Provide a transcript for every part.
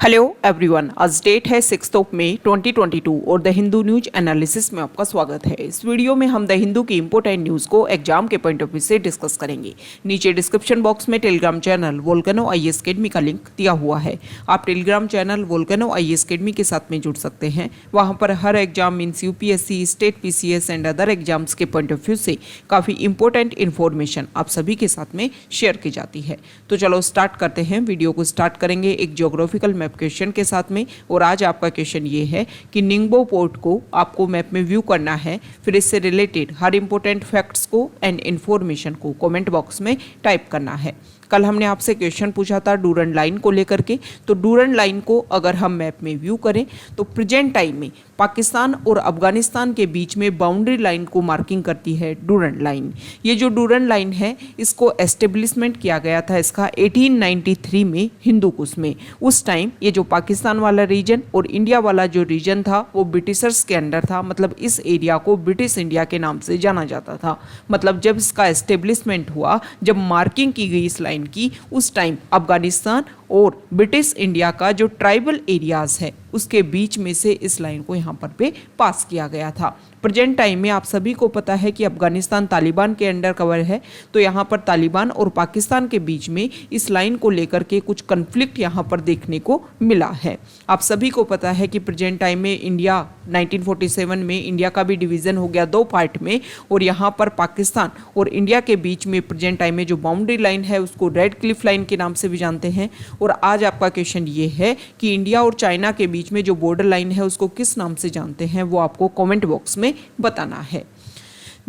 Hello everyone, आज date है 6 मई 2022 और द हिंदू न्यूज एनालिसिस में आपका स्वागत है। इस वीडियो में हम द हिंदू की इंपॉर्टेंट न्यूज को एग्जाम के पॉइंट ऑफ व्यू से डिस्कस करेंगे। नीचे डिस्क्रिप्शन बॉक्स में Telegram channel Volcano IAS Academy का लिंक दिया हुआ है। आप Telegram channel Volcano IAS Academy के साथ में जुड़ सकते हैं। वहाँ पर हर exam means UPSC, state PCS and other exams के पॉइंट ऑफ व्यू से काफ़ी इंपॉर्टेंट इन्फॉर्मेशन आप सभी के साथ में शेयर की जाती है। तो चलो स्टार्ट करते हैं। वीडियो को स्टार्ट करेंगे एक ज्योग्राफिकल मैप क्वेश्चन के साथ में। और आज आपका क्वेश्चन ये है कि निंगबो पोर्ट को आपको मैप में व्यू करना है, फिर इससे रिलेटेड हर इंपॉर्टेंट फैक्ट्स को एंड इंफॉर्मेशन को कमेंट बॉक्स में टाइप करना है। कल हमने आपसे क्वेश्चन पूछा था डूरंड लाइन को लेकर के। तो डूरंड लाइन को अगर हम मैप में व्यू करें तो प्रेजेंट टाइम में पाकिस्तान और अफगानिस्तान के बीच में बाउंड्री लाइन को मार्किंग करती है डूरंड लाइन। ये जो डूरंड लाइन है इसको एस्टेब्लिशमेंट किया गया था इसका 1893 में हिंदू कुश में। उस टाइम ये जो पाकिस्तान वाला रीजन और इंडिया वाला जो रीजन था वो ब्रिटिशर्स के अंडर था। मतलब इस एरिया को ब्रिटिश इंडिया के नाम से जाना जाता था। मतलब जब इसका एस्टेब्लिशमेंट हुआ, जब मार्किंग की गई इस लाइन की, उस टाइम अफगानिस्तान और ब्रिटिश इंडिया का जो ट्राइबल एरियाज है उसके बीच में से इस लाइन को यहाँ पर पे पास किया गया था। प्रेजेंट टाइम में आप सभी को पता है कि अफगानिस्तान तालिबान के अंडर कवर है। तो यहाँ पर तालिबान और पाकिस्तान के बीच में इस लाइन को लेकर के कुछ कन्फ्लिक्ट यहाँ पर देखने को मिला है। आप सभी को पता है कि प्रेजेंट टाइम में इंडिया 1947 में इंडिया का भी डिवीज़न हो गया 2 पार्ट में। और यहाँ पर पाकिस्तान और इंडिया के बीच में प्रेजेंट टाइम में जो बाउंड्री लाइन है उसको रेड क्लिफ लाइन के नाम से भी जानते हैं। और आज आपका क्वेश्चन ये है कि इंडिया और चाइना के बीच में जो बॉर्डर लाइन है उसको किस नाम से जानते हैं, वो आपको कमेंट बॉक्स में बताना है।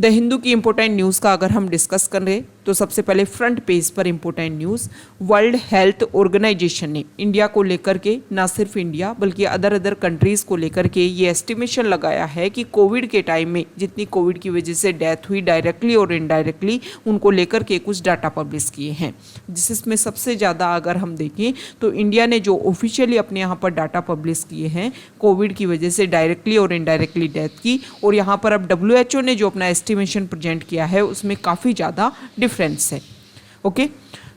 द हिंदू की इंपॉर्टेंट न्यूज़ का अगर हम डिस्कस करें तो सबसे पहले फ्रंट पेज पर important news, World Health Organization ने इंडिया को लेकर के, ना सिर्फ इंडिया बल्कि अदर कंट्रीज़ को लेकर के ये एस्टिमेशन लगाया है कि कोविड के टाइम में जितनी कोविड की वजह से डेथ हुई डायरेक्टली और इनडायरेक्टली, उनको लेकर के कुछ डाटा पब्लिश किए हैं। जिसमें सबसे ज़्यादा अगर हम देखें तो इंडिया ने जो ऑफिशियली अपने यहाँ पर डाटा पब्लिश किए हैं कोविड की वजह से डायरेक्टली और इनडायरेक्टली डेथ की, और यहाँ पर अब WHO ने जो अपना एस्टिमेशन प्रेजेंट किया है उसमें काफ़ी ज़्यादा डिफरेंस है। ओके,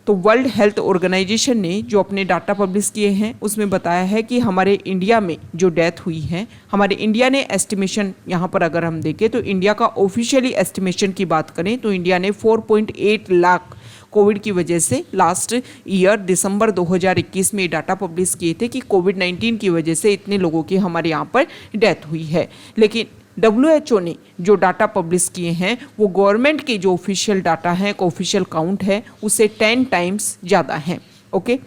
तो वर्ल्ड हेल्थ ऑर्गेनाइजेशन ने जो अपने डाटा पब्लिश किए हैं उसमें बताया है कि हमारे इंडिया में जो डेथ हुई है, हमारे इंडिया ने एस्टिमेशन यहाँ पर अगर हम देखें तो इंडिया का ऑफिशियली एस्टिमेशन की बात करें तो इंडिया ने 4.8 लाख कोविड की वजह से लास्ट ईयर दिसंबर 2021 में डाटा पब्लिश किए थे कि कोविड-19 की वजह से इतने लोगों की हमारे यहाँ पर डेथ हुई है। लेकिन WHO ने जो डाटा पब्लिश किए हैं वो गवर्नमेंट के जो ऑफिशियल डाटा है, ऑफिशियल काउंट है, उससे 10 टाइम्स ज़्यादा है। ओके,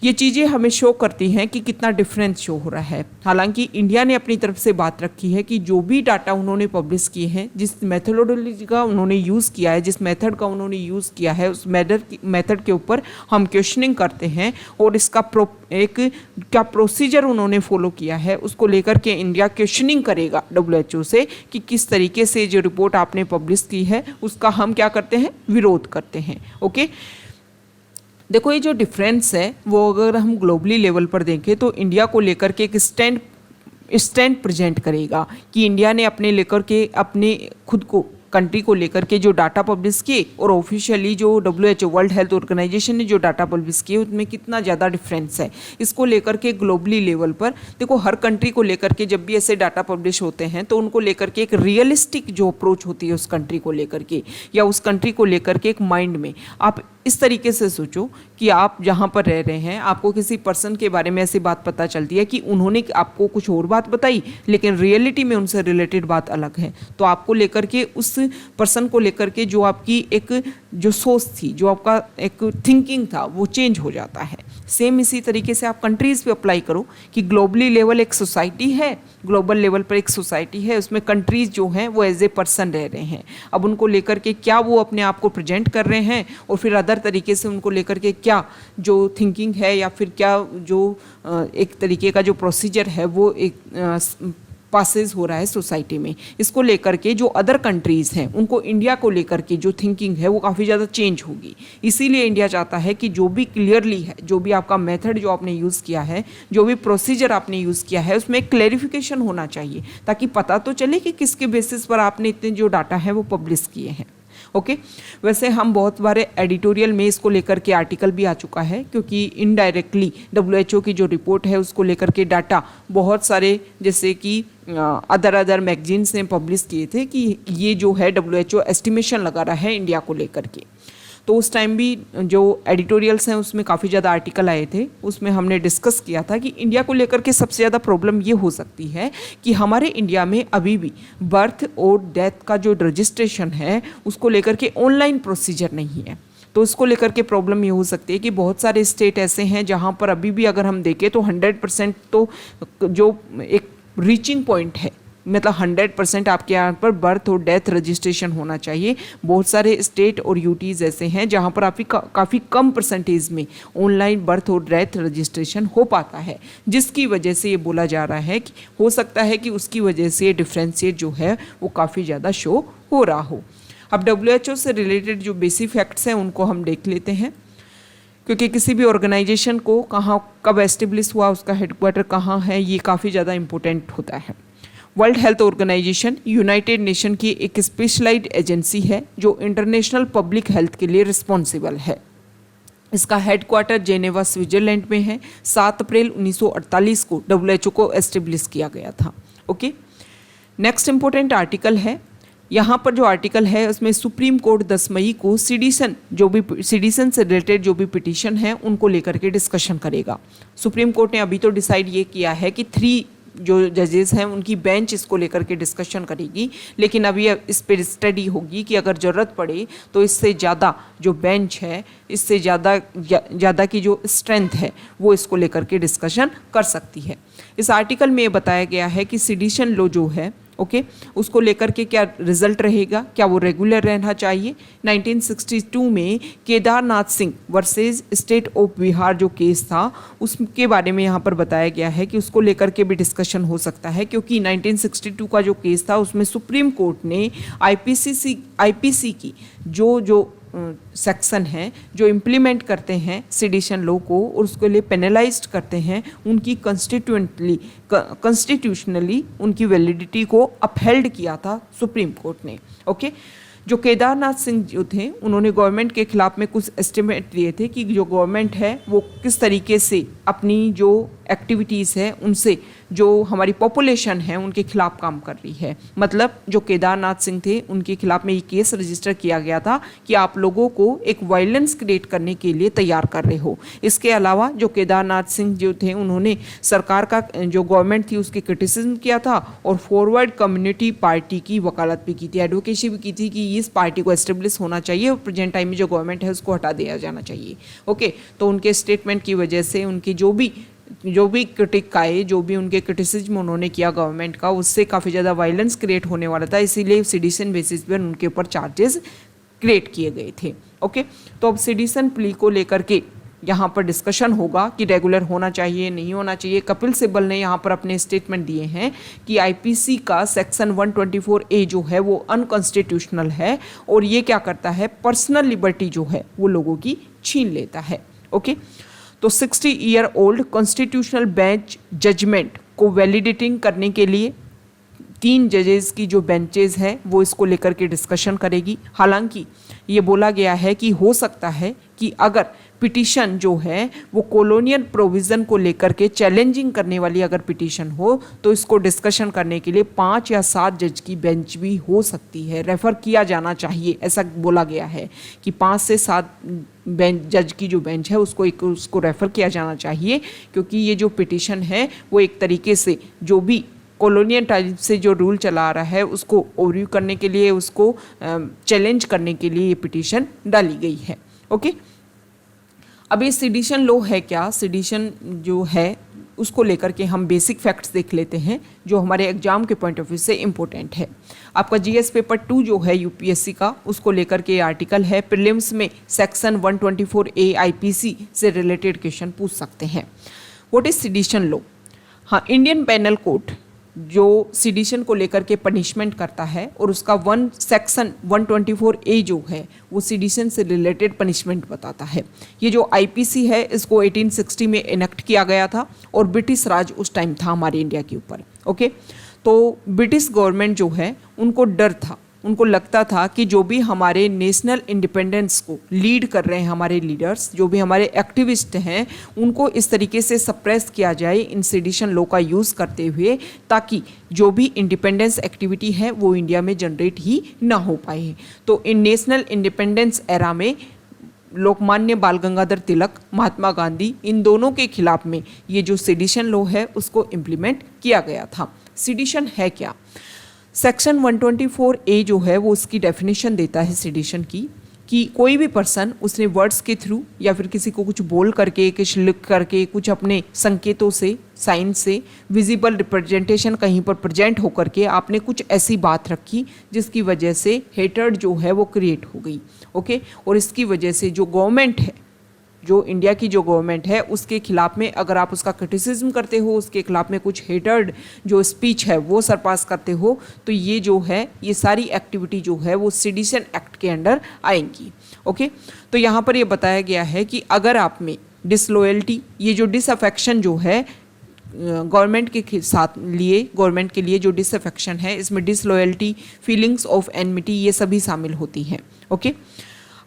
ये चीज़ें हमें शो करती हैं कि कितना डिफरेंस शो हो रहा है। हालांकि इंडिया ने अपनी तरफ से बात रखी है कि जो भी डाटा उन्होंने पब्लिश किए हैं, जिस मेथोडोलॉजी का उन्होंने यूज़ किया है, जिस मेथड का उन्होंने यूज़ किया है, उस मेथड के ऊपर हम क्वेश्चनिंग करते हैं और इसका क्या प्रोसीजर उन्होंने फॉलो किया है उसको लेकर के इंडिया क्वेश्चनिंग करेगा WHO से कि किस तरीके से जो रिपोर्ट आपने पब्लिश की है उसका हम क्या करते हैं, विरोध करते हैं। ओके, देखो ये जो डिफरेंस है वो अगर हम ग्लोबली लेवल पर देखें तो इंडिया को लेकर के एक स्टैंड प्रेजेंट करेगा कि इंडिया ने अपने लेकर के अपने खुद को कंट्री को लेकर के जो डाटा पब्लिश किए और ऑफिशियली जो WHO वर्ल्ड हेल्थ ऑर्गेनाइजेशन ने जो डाटा पब्लिश किए उसमें कितना ज़्यादा डिफरेंस है। इसको लेकर के ग्लोबली लेवल पर देखो, हर कंट्री को लेकर के जब भी ऐसे डाटा पब्लिश होते हैं तो उनको लेकर के एक रियलिस्टिक जो अप्रोच होती है उस कंट्री को लेकर के या उस कंट्री को लेकर के एक माइंड में आप इस तरीके से सोचो कि आप जहाँ पर रह रहे हैं, आपको किसी पर्सन के बारे में ऐसी बात पता चलती है कि उन्होंने आपको कुछ और बात बताई लेकिन रियलिटी में उनसे रिलेटेड बात अलग है। तो आपको लेकर के उस पर्सन को लेकर के जो आपकी एक जो सोच थी, जो आपका एक थिंकिंग था, वो चेंज हो जाता है। सेम इसी तरीके से आप कंट्रीज़ पे अप्लाई करो कि ग्लोबली लेवल एक सोसाइटी है, ग्लोबल लेवल पर एक सोसाइटी है, उसमें कंट्रीज़ जो हैं वो एज ए पर्सन रह रहे हैं। अब उनको लेकर के क्या वो अपने आप को प्रेजेंट कर रहे हैं और फिर अदर तरीके से उनको लेकर के क्या जो थिंकिंग है या फिर क्या जो एक तरीके का जो प्रोसीजर है वो एक पासेज हो रहा है सोसाइटी में, इसको लेकर के जो अदर कंट्रीज़ हैं उनको इंडिया को लेकर के जो थिंकिंग है वो काफ़ी ज़्यादा चेंज होगी। इसीलिए इंडिया चाहता है कि जो भी क्लियरली है, जो भी आपका मेथड जो आपने यूज़ किया है, जो भी प्रोसीजर आपने यूज़ किया है उसमें क्लैरिफिकेशन होना चाहिए ताकि पता तो चले कि किसके बेसिस पर आपने इतने जो डाटा है वो पब्लिश किए हैं। ओके वैसे हम बहुत बार एडिटोरियल में इसको लेकर के आर्टिकल भी आ चुका है, क्योंकि इनडायरेक्टली WHO की जो रिपोर्ट है उसको लेकर के डाटा बहुत सारे जैसे कि अदर मैगजीन्स ने पब्लिश किए थे कि ये जो है WHO एस्टिमेशन लगा रहा है इंडिया को लेकर के। तो उस टाइम भी जो एडिटोरियल्स हैं उसमें काफ़ी ज़्यादा आर्टिकल आए थे, उसमें हमने डिस्कस किया था कि इंडिया को लेकर के सबसे ज़्यादा प्रॉब्लम ये हो सकती है कि हमारे इंडिया में अभी भी बर्थ और डेथ का जो रजिस्ट्रेशन है उसको लेकर के ऑनलाइन प्रोसीजर नहीं है। तो इसको लेकर के प्रॉब्लम ये हो सकती है कि बहुत सारे स्टेट ऐसे हैं जहाँ पर अभी भी अगर हम देखें तो 100% तो जो एक रीचिंग पॉइंट है, मतलब 100% आपके यहाँ पर बर्थ और डेथ रजिस्ट्रेशन होना चाहिए। बहुत सारे स्टेट और यूटीज़ ऐसे हैं जहाँ पर आपकी काफ़ी कम परसेंटेज में ऑनलाइन बर्थ और डेथ रजिस्ट्रेशन हो पाता है, जिसकी वजह से ये बोला जा रहा है कि हो सकता है कि उसकी वजह से डिफ्रेंशिएट जो है वो काफ़ी ज़्यादा शो हो रहा हो। अब WHO से रिलेटेड जो बेसिक फैक्ट्स हैं उनको हम देख लेते हैं, क्योंकि किसी भी ऑर्गेनाइजेशन को कहाँ कब एस्टेब्लिश हुआ, उसका हेडक्वार्टर कहाँ है, ये काफ़ी ज़्यादा इंपॉर्टेंट होता है। World Health Organization United Nation की एक स्पेशलाइज्ड एजेंसी है जो इंटरनेशनल पब्लिक हेल्थ के लिए रिस्पॉन्सिबल है। इसका हेडक्वार्टर जेनेवा स्विट्जरलैंड में है। 7 अप्रैल 1948 को WHO को एस्टेब्लिश किया गया था। ओके, नेक्स्ट इंपॉर्टेंट आर्टिकल है, यहाँ पर जो आर्टिकल है उसमें सुप्रीम कोर्ट 10 मई को सिटीजन से रिलेटेड जो भी पिटीशन है उनको लेकर के डिस्कशन करेगा। सुप्रीम कोर्ट ने अभी तो डिसाइड ये किया है कि 3 जो जजेस हैं उनकी बेंच इसको लेकर के डिस्कशन करेगी, लेकिन अभी इस पर स्टडी होगी कि अगर ज़रूरत पड़े तो इससे ज़्यादा जो बेंच है, इससे ज़्यादा की जो स्ट्रेंथ है वो इसको लेकर के डिस्कशन कर सकती है। इस आर्टिकल में ये बताया गया है कि सिडिशन लॉ जो है ओके उसको लेकर के क्या रिजल्ट रहेगा, क्या वो रेगुलर रहना चाहिए। 1962 में Kedarnath Singh versus state of Bihar जो केस था उसके बारे में यहाँ पर बताया गया है कि उसको लेकर के भी डिस्कशन हो सकता है, क्योंकि 1962 का जो केस था उसमें सुप्रीम कोर्ट ने आईपीसी की जो सेक्शन हैं जो इम्प्लीमेंट करते हैं सिडिशन लॉ को और उसके लिए पेनलाइज्ड करते हैं, उनकी कॉन्स्टिट्यूशनली उनकी वैलिडिटी को अपहेल्ड किया था सुप्रीम कोर्ट ने। ओके, जो केदारनाथ सिंह जो थे उन्होंने गवर्नमेंट के खिलाफ में कुछ एस्टिमेट दिए थे कि जो गवर्नमेंट है वो किस तरीके से अपनी जो एक्टिविटीज़ है उनसे जो हमारी पॉपुलेशन है उनके खिलाफ काम कर रही है। मतलब जो केदारनाथ सिंह थे उनके खिलाफ में ये केस रजिस्टर किया गया था कि आप लोगों को एक वायलेंस क्रिएट करने के लिए तैयार कर रहे हो। इसके अलावा जो केदारनाथ सिंह जो थे उन्होंने सरकार का जो गवर्नमेंट थी उसकी क्रिटिसिज्म किया था और फॉरवर्ड कम्युनिटी पार्टी की वकालत भी की थी, एडवोकेसी भी की थी कि इस पार्टी को एस्टेब्लिश होना चाहिए और प्रेजेंट टाइम में जो गवर्नमेंट है उसको हटा दिया जाना चाहिए। ओके, तो उनके स्टेटमेंट की वजह से उनकी जो भी क्रिटिक आए, जो भी उनके क्रिटिसिज्म उन्होंने किया गवर्नमेंट का, उससे काफ़ी ज़्यादा वायलेंस क्रिएट होने वाला था, इसीलिए सिडिशन बेसिस पर उनके ऊपर चार्जेस क्रिएट किए गए थे। ओके, तो अब सिडिशन प्ली को लेकर के यहाँ पर डिस्कशन होगा कि रेगुलर होना चाहिए नहीं होना चाहिए। कपिल सिब्बल ने यहाँ पर अपने स्टेटमेंट दिए हैं कि आईपीसी का सेक्शन 124A जो है वो अनकॉन्स्टिट्यूशनल है और ये क्या करता है, पर्सनल लिबर्टी जो है वो लोगों की छीन लेता है। ओके, तो 60 year old constitutional bench judgement को वैलिडेटिंग करने के लिए 3 जजेस की जो बेंचेस है वो इसको लेकर के डिस्कशन करेगी। हालांकि ये बोला गया है कि हो सकता है कि अगर पिटीशन जो है वो कॉलोनियल प्रोविज़न को लेकर के चैलेंजिंग करने वाली अगर पिटीशन हो तो इसको डिस्कशन करने के लिए 5 या 7 जज की बेंच भी हो सकती है, रेफ़र किया जाना चाहिए। ऐसा बोला गया है कि 5 से 7 जज की जो बेंच है उसको रेफ़र किया जाना चाहिए, क्योंकि ये जो पिटीशन है वो एक तरीके से जो भी कॉलोनियल टाइम से जो रूल चला आ रहा है उसको ओवरव्यू करने के लिए, उसको चैलेंज करने के लिए ये पिटीशन डाली गई है। ओके, अब ये सिडिशन लॉ है क्या, सिडिशन जो है उसको लेकर के हम बेसिक फैक्ट्स देख लेते हैं जो हमारे एग्जाम के पॉइंट ऑफ व्यू से इम्पोर्टेंट है। आपका जीएस पेपर 2 जो है यूपीएससी का उसको लेकर के आर्टिकल है, प्रीलिम्स में सेक्शन 124A आईपीसी से रिलेटेड क्वेश्चन पूछ सकते हैं। What is sedition law? हाँ, इंडियन पेनल कोड जो सिडिशन को लेकर के पनिशमेंट करता है और उसका सेक्शन 124A जो है वो सिडिशन से रिलेटेड पनिशमेंट बताता है। ये जो आईपीसी है इसको 1860 में इनेक्ट किया गया था और ब्रिटिश राज उस टाइम था हमारे इंडिया के ऊपर। ओके, तो ब्रिटिश गवर्नमेंट जो है उनको डर था उनको लगता था कि जो भी हमारे नेशनल इंडिपेंडेंस को लीड कर रहे हैं, हमारे लीडर्स, जो भी हमारे एक्टिविस्ट हैं, उनको इस तरीके से सप्रेस किया जाए इन सेडिशन लॉ का यूज़ करते हुए, ताकि जो भी इंडिपेंडेंस एक्टिविटी है वो इंडिया में जनरेट ही ना हो पाए। तो इन नेशनल इंडिपेंडेंस एरा में लोकमान्य बाल गंगाधर तिलक, महात्मा गांधी, इन दोनों के खिलाफ में ये जो सेडिशन लॉ है उसको इम्प्लीमेंट किया गया था। सेडिशन है क्या? सेक्शन 124A जो है वो उसकी डेफिनेशन देता है सेडिशन की, कि कोई भी पर्सन उसने वर्ड्स के थ्रू या फिर किसी को कुछ बोल करके, कुछ लिख करके, कुछ अपने संकेतों से, साइन से, विजिबल रिप्रेजेंटेशन कहीं पर प्रेजेंट होकर के आपने कुछ ऐसी बात रखी जिसकी वजह से हेटर्ड जो है वो क्रिएट हो गई। ओके, और इसकी वजह से जो गवर्नमेंट है, जो इंडिया की जो गवर्नमेंट है, उसके खिलाफ में अगर आप उसका क्रिटिसिज्म करते हो, उसके खिलाफ में कुछ हेटर्ड जो स्पीच है वो सरपास करते हो, तो ये जो है, ये सारी एक्टिविटी जो है वो सेडिशन एक्ट के अंडर आएंगी। ओके, तो यहाँ पर ये बताया गया है कि अगर आप में डिसलॉयल्टी, ये जो डिसअफेक्शन जो है गवर्नमेंट के साथ लिए, गवर्नमेंट के लिए जो डिसअफेक्शन है, इसमें डिसलॉयल्टी, फीलिंग्स ऑफ एनमिटी, ये सभी शामिल होती हैं। ओके,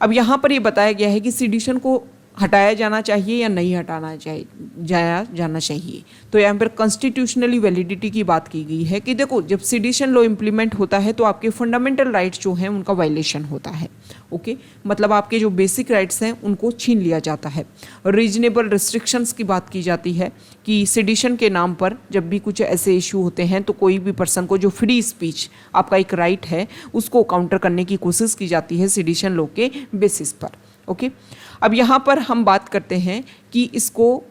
अब यहाँ पर ये बताया गया है कि सेडिशन को हटाया जाना चाहिए या नहीं हटाना जाना चाहिए। तो यहाँ पर कॉन्स्टिट्यूशनली वैलिडिटी की बात की गई है कि देखो, जब सेडिशन लॉ इम्प्लीमेंट होता है तो आपके फंडामेंटल राइट्स जो हैं उनका वायलेशन होता है। ओके, मतलब आपके जो बेसिक राइट्स हैं उनको छीन लिया जाता है। रीजनेबल रिस्ट्रिक्शंस की बात की जाती है कि सेडिशन के नाम पर जब भी कुछ ऐसे इशू होते हैं तो कोई भी पर्सन को जो फ्री स्पीच आपका एक राइट है उसको काउंटर करने की कोशिश की जाती है सेडिशन लॉ के बेसिस पर। ओके, अब यहाँ पर हम बात करते हैं कि इसको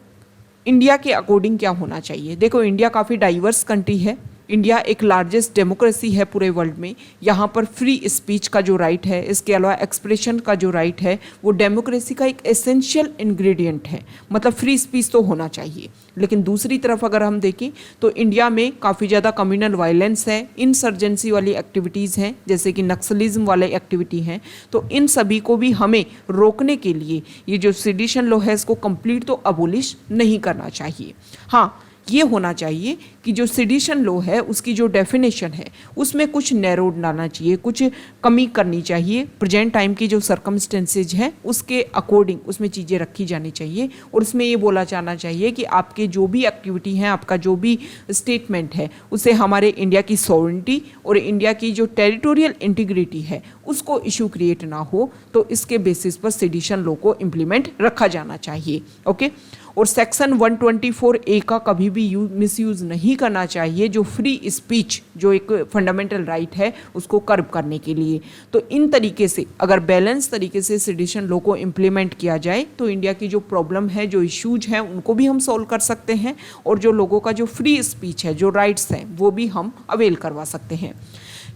इंडिया के अकॉर्डिंग क्या होना चाहिए। देखो, इंडिया काफ़ी डाइवर्स कंट्री है, इंडिया एक लार्जेस्ट डेमोक्रेसी है पूरे वर्ल्ड में। यहाँ पर फ्री स्पीच का जो राइट है, इसके अलावा एक्सप्रेशन का जो राइट है, वो डेमोक्रेसी का एक एसेंशियल इंग्रेडिएंट है। मतलब फ्री स्पीच तो होना चाहिए। लेकिन दूसरी तरफ अगर हम देखें तो इंडिया में काफ़ी ज़्यादा कम्युनल वायलेंस है, इंसर्जेंसी वाली एक्टिविटीज़ हैं, जैसे कि नक्सलिज्म वाले एक्टिविटी हैं। तो इन सभी को भी हमें रोकने के लिए ये जो सेडिशन लॉ है इसको कंप्लीट तो अबोलिश नहीं करना चाहिए। हाँ, ये होना चाहिए कि जो सेडिशन लॉ है उसकी जो डेफिनेशन है उसमें कुछ नैरो डालना चाहिए, कुछ कमी करनी चाहिए। प्रेजेंट टाइम की जो सर्कमस्टेंसेज हैं उसके अकॉर्डिंग उसमें चीज़ें रखी जानी चाहिए, और उसमें ये बोला जाना चाहिए कि आपके जो भी एक्टिविटी हैं, आपका जो भी स्टेटमेंट है, उसे हमारे इंडिया की सॉवरेनिटी और इंडिया की जो टेरिटोरियल इंटीग्रिटी है उसको इशू क्रिएट ना हो। तो इसके बेसिस पर सेडिशन लॉ को इम्प्लीमेंट रखा जाना चाहिए। ओके, और सेक्शन 124A का कभी भी मिसयूज़ नहीं करना चाहिए, जो फ्री स्पीच जो एक फंडामेंटल राइट है उसको कर्ब करने के लिए। तो इन तरीके से अगर बैलेंस तरीके से सेडिशन लॉ को इम्प्लीमेंट किया जाए तो इंडिया की जो प्रॉब्लम है, जो इश्यूज हैं, उनको भी हम सॉल्व कर सकते हैं, और जो लोगों का जो फ्री स्पीच है, जो राइट्स हैं, वो भी हम अवेल करवा सकते हैं।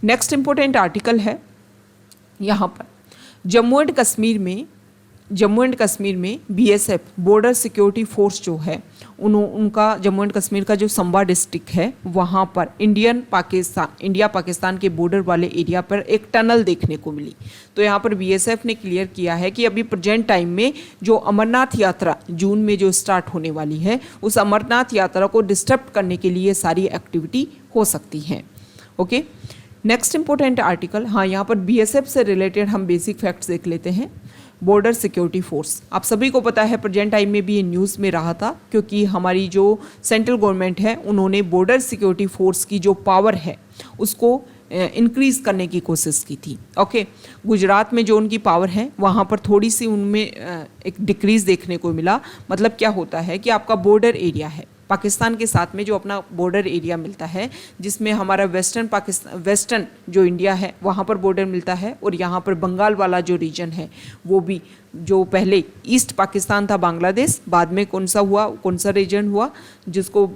नेक्स्ट इंपॉर्टेंट आर्टिकल है यहाँ पर जम्मू एंड कश्मीर में BSF बॉर्डर सिक्योरिटी फोर्स जो है उनका जम्मू एंड कश्मीर का जो संबा डिस्ट्रिक्ट है वहाँ पर इंडिया पाकिस्तान के बॉर्डर वाले एरिया पर एक टनल देखने को मिली। तो यहाँ पर BSF ने क्लियर किया है कि अभी प्रेजेंट टाइम में जो अमरनाथ यात्रा जून में जो स्टार्ट होने वाली है, उस अमरनाथ यात्रा को डिस्टर्ब करने के लिए सारी एक्टिविटी हो सकती हैं। ओके, नेक्स्ट इंपॉर्टेंट आर्टिकल, हाँ, यहाँ पर BSF से रिलेटेड हम बेसिक फैक्ट्स देख लेते हैं। बॉर्डर सिक्योरिटी फोर्स, आप सभी को पता है प्रेजेंट टाइम में भी ये न्यूज़ में रहा था, क्योंकि हमारी जो सेंट्रल गवर्नमेंट है उन्होंने बॉर्डर सिक्योरिटी फोर्स की जो पावर है उसको इंक्रीज़ करने की कोशिश की थी। ओके, गुजरात में जो उनकी पावर है वहाँ पर थोड़ी सी उनमें एक डिक्रीज़ देखने को मिला। मतलब क्या होता है कि आपका बॉर्डर एरिया है पाकिस्तान के साथ में, जो अपना बॉर्डर एरिया मिलता है, जिसमें हमारा वेस्टर्न जो इंडिया है वहाँ पर बॉर्डर मिलता है, और यहाँ पर बंगाल वाला जो रीजन है वो भी, जो पहले ईस्ट पाकिस्तान था बांग्लादेश, बाद में कौन सा रीजन हुआ जिसको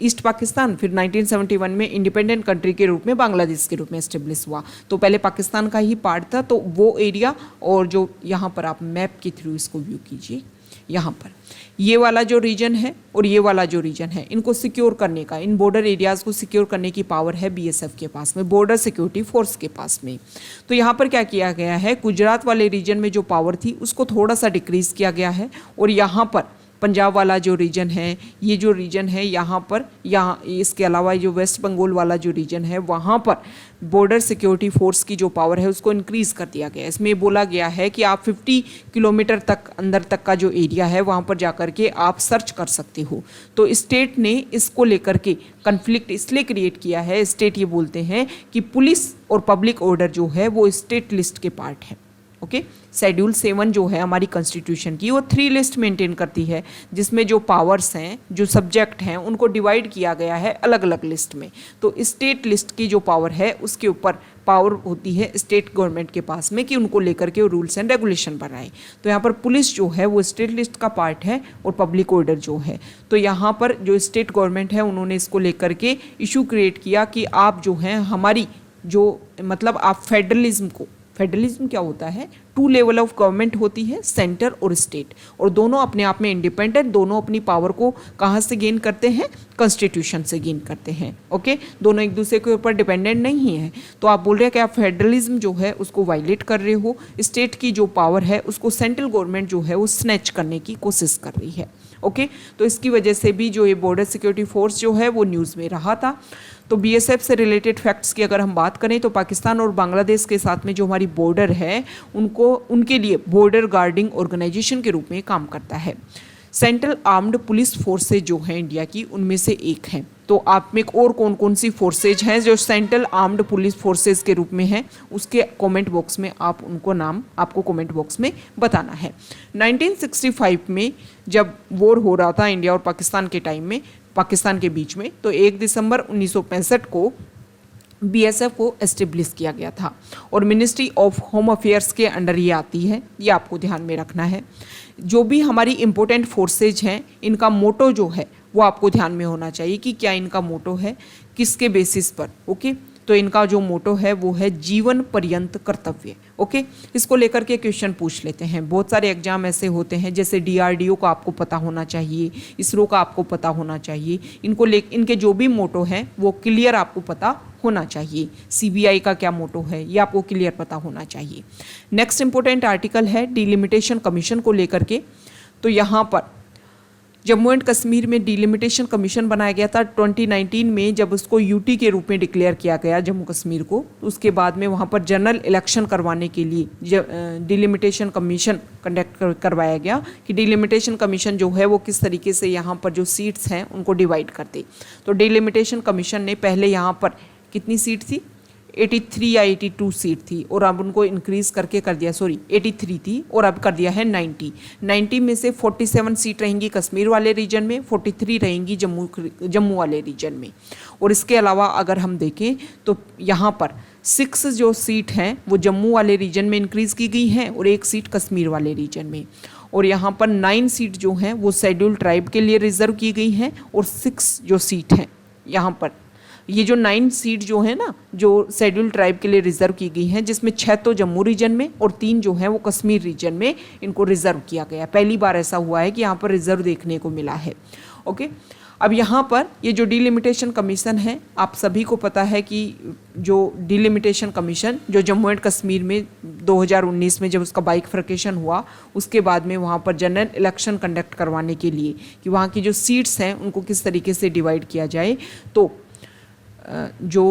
ईस्ट पाकिस्तान, फिर 1971 में इंडिपेंडेंट कंट्री के रूप में बांग्लादेश के रूप में एस्टेब्लिश हुआ। तो पहले पाकिस्तान का ही पार्ट था। तो वो एरिया, और जो यहाँ पर आप मैप के थ्रू इसको व्यू कीजिए, यहाँ पर ये वाला जो रीजन है और ये वाला जो रीजन है, इनको सिक्योर करने का, इन बॉर्डर एरियाज़ को सिक्योर करने की पावर है BSF के पास में, बॉर्डर सिक्योरिटी फोर्स के पास में। तो यहाँ पर क्या किया गया है, गुजरात वाले रीजन में जो पावर थी उसको थोड़ा सा डिक्रीज़ किया गया है, और यहाँ पर पंजाब वाला जो रीजन है, ये जो रीजन है यहाँ पर, यहाँ इसके अलावा जो वेस्ट बंगाल वाला जो रीजन है वहाँ पर बॉर्डर सिक्योरिटी फोर्स की जो पावर है उसको इंक्रीज़ कर दिया गया है। इसमें बोला गया है कि आप 50 किलोमीटर तक अंदर तक का जो एरिया है वहाँ पर जाकर के आप सर्च कर सकते हो। तो स्टेट ने इसको लेकर के कन्फ्लिक्ट इसलिए क्रिएट किया है, स्टेट ये बोलते हैं कि पुलिस और पब्लिक ऑर्डर जो है वो स्टेट लिस्ट के पार्ट है। ओके, शेड्यूल 7 जो है हमारी कॉन्स्टिट्यूशन की, वो 3 लिस्ट मेंटेन करती है, जिसमें जो पावर्स हैं, जो सब्जेक्ट हैं, उनको डिवाइड किया गया है अलग अलग लिस्ट में। तो स्टेट लिस्ट की जो पावर है उसके ऊपर पावर होती है स्टेट गवर्नमेंट के पास में कि उनको लेकर के रूल्स एंड रेगुलेशन बनाए। तो यहाँ पर पुलिस जो है वो स्टेट लिस्ट का पार्ट है और पब्लिक ऑर्डर जो है, तो यहाँ पर जो स्टेट गवर्नमेंट है उन्होंने इसको लेकर के इशू क्रिएट किया कि आप जो हैं हमारी जो मतलब आप फेडरलिज्म को, फेडरलिज्म क्या होता है, 2 लेवल ऑफ गवर्नमेंट होती है, सेंटर और स्टेट, और दोनों अपने आप में इंडिपेंडेंट, दोनों अपनी पावर को कहाँ से गेन करते हैं, कॉन्स्टिट्यूशन से गेन करते हैं। ओके, दोनों एक दूसरे के ऊपर डिपेंडेंट नहीं है। तो आप बोल रहे हैं कि आप फेडरलिज्म जो है उसको वायलेट कर रहे हो, स्टेट की जो पावर है उसको सेंट्रल गवर्नमेंट जो है वो स्नैच करने की कोशिश कर रही है। ओके, तो इसकी वजह से भी जो ये बॉर्डर सिक्योरिटी फोर्स जो है वो न्यूज़ में रहा था। तो बीएसएफ से रिलेटेड फैक्ट्स की अगर हम बात करें तो पाकिस्तान और बांग्लादेश के साथ में जो हमारी बॉर्डर है उनके लिए बॉर्डर गार्डिंग ऑर्गेनाइजेशन के रूप में काम करता है। सेंट्रल आर्म्ड पुलिस फोर्सेज जो हैं इंडिया की, उनमें से एक हैं। तो आप में और कौन कौन सी फोर्सेज हैं जो सेंट्रल आर्म्ड पुलिस फोर्सेज के रूप में हैं, उसके कमेंट बॉक्स में आप उनको नाम आपको कमेंट बॉक्स में बताना है। 1965 में जब वॉर हो रहा था इंडिया और पाकिस्तान के टाइम में, पाकिस्तान के बीच में, तो 1 दिसंबर 1965 को बीएसएफ को एस्टेब्लिश किया गया था और मिनिस्ट्री ऑफ होम अफेयर्स के अंडर ये आती है, ये आपको ध्यान में रखना है। जो भी हमारी इम्पोर्टेंट फोर्सेज हैं, इनका मोटो जो है वो आपको ध्यान में होना चाहिए कि क्या इनका मोटो है, किसके बेसिस पर। ओके, तो इनका जो मोटो है वो है जीवन पर्यंत कर्तव्य। ओके, इसको लेकर के क्वेश्चन पूछ लेते हैं। बहुत सारे एग्जाम ऐसे होते हैं, जैसे डीआरडीओ का आपको पता होना चाहिए, इसरो का आपको पता होना चाहिए। इनके जो भी मोटो हैं वो क्लियर आपको पता होना चाहिए। सीबीआई का क्या मोटो है ये आपको क्लियर पता होना चाहिए। नेक्स्ट इंपॉर्टेंट आर्टिकल है डिलिमिटेशन कमीशन को लेकर के। तो यहाँ पर जम्मू एंड कश्मीर में डिलिमिटेशन कमीशन बनाया गया था 2019 में, जब उसको यूटी के रूप में डिक्लेयर किया गया जम्मू कश्मीर को। तो उसके बाद में वहाँ पर जनरल इलेक्शन करवाने के लिए डिलिमिटेशन कमीशन कंडक्ट करवाया गया कि डिलिमिटेशन कमीशन जो है वो किस तरीके से यहाँ पर जो सीट्स हैं उनको डिवाइड करते। तो डिलिमिटेशन कमीशन ने पहले यहाँ पर कितनी सीट थी, 83 या 82 सीट थी, और अब उनको इंक्रीज़ करके कर दिया, 83 थी और अब कर दिया है 90 में से 47 सीट रहेंगी कश्मीर वाले रीजन में, 43 रहेंगी जम्मू वाले रीजन में। और इसके अलावा अगर हम देखें तो यहाँ पर 6 जो सीट हैं वो जम्मू वाले रीजन में इंक्रीज़ की गई हैं और 1 सीट कश्मीर वाले रीजन में। और यहाँ पर 9 सीट जो हैं वो शेड्यूल ट्राइब के लिए रिजर्व की गई हैं और 6 जो सीट हैं यहाँ पर, ये जो 9 सीट जो है ना जो शेड्यूल ट्राइब के लिए रिजर्व की गई हैं, जिसमें 6 तो जम्मू रीजन में और 3 जो हैं वो कश्मीर रीजन में इनको रिजर्व किया गया। पहली बार ऐसा हुआ है कि यहाँ पर रिजर्व देखने को मिला है। ओके, अब यहाँ पर ये जो डिलिमिटेशन कमीशन है, आप सभी को पता है कि जो डिलिमिटेशन कमीशन जो जम्मू एंड कश्मीर में 2019 में जब उसका बाइफरकेशन हुआ, उसके बाद में वहाँ पर जनरल इलेक्शन कंडक्ट करवाने के लिए कि वहाँ की जो सीट्स हैं उनको किस तरीके से डिवाइड किया जाए, तो जो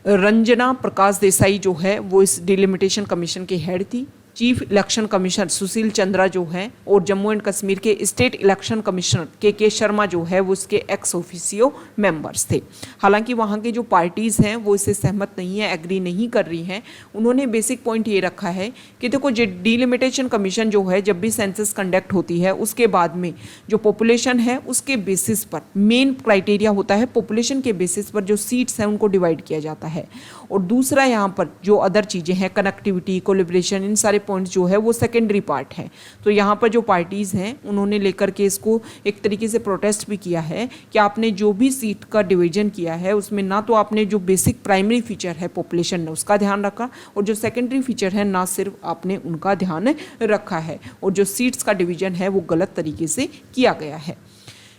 रंजना प्रकाश देसाई जो है वो इस डिलिमिटेशन कमीशन के हेड थी। Chief election commissioner Sushil Chandra जो हैं और जम्मू एंड कश्मीर के स्टेट इलेक्शन कमिश्नर के शर्मा जो है वो उसके एक्स ऑफिसियो मेंबर्स थे। हालांकि वहाँ के जो पार्टीज़ हैं वो इससे सहमत नहीं है, एग्री नहीं कर रही हैं। उन्होंने बेसिक पॉइंट ये रखा है कि देखो जो डिलिमिटेशन कमीशन जो है, जब भी सेंसस कंडक्ट होती है उसके बाद में जो पॉपुलेशन है उसके बेसिस पर मेन क्राइटेरिया होता है, पॉपुलेशन के बेसिस पर जो सीट्स हैं उनको डिवाइड किया जाता है। और दूसरा यहाँ पर जो अदर चीज़ें हैं, कनेक्टिविटी, कोलिब्रेशन, इन सारे पॉइंट्स जो है वो सेकेंडरी पार्ट है। तो यहाँ पर जो पार्टीज़ हैं उन्होंने लेकर के इसको एक तरीके से प्रोटेस्ट भी किया है कि आपने जो भी सीट का डिवीजन किया है उसमें ना तो आपने जो बेसिक प्राइमरी फीचर है पॉपुलेशन ने उसका ध्यान रखा, और जो सेकेंडरी फीचर है ना सिर्फ आपने उनका ध्यान रखा है, और जो सीट्स का डिवीजन है वो गलत तरीके से किया गया है।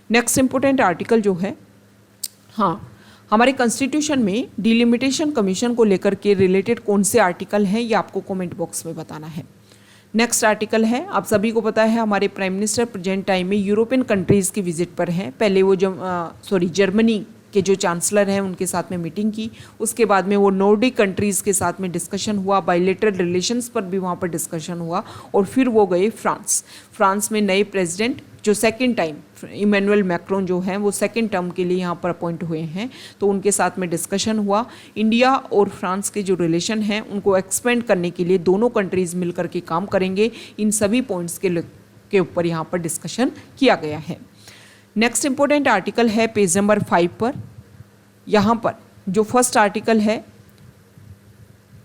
नेक्स्ट इंपॉर्टेंट आर्टिकल जो है, हाँ, हमारे कॉन्स्टिट्यूशन में डिलिमिटेशन कमीशन को लेकर के रिलेटेड कौन से आर्टिकल हैं ये आपको कमेंट बॉक्स में बताना है। नेक्स्ट आर्टिकल है, आप सभी को पता है हमारे प्राइम मिनिस्टर प्रेजेंट टाइम में यूरोपियन कंट्रीज़ की विजिट पर हैं। पहले वो जर्मनी के जो चांसलर हैं उनके साथ में मीटिंग की, उसके बाद में वो नॉर्डिक कंट्रीज़ के साथ में डिस्कशन हुआ, बायलैटरल रिलेशंस पर भी वहाँ पर डिस्कशन हुआ, और फिर वो गए फ्रांस में नए प्रेसिडेंट जो सेकंड टाइम इमैनुअल मैक्रोन जो हैं वो सेकंड टर्म के लिए यहाँ पर अपॉइंट हुए हैं, तो उनके साथ में डिस्कशन हुआ। इंडिया और फ्रांस के जो रिलेशन हैं उनको एक्सपेंड करने के लिए दोनों कंट्रीज़ मिलकर के काम करेंगे, इन सभी पॉइंट्स के ऊपर यहाँ पर डिस्कशन किया गया है। नेक्स्ट इंपॉर्टेंट आर्टिकल है पेज नंबर 5 पर। यहाँ पर जो फर्स्ट आर्टिकल है,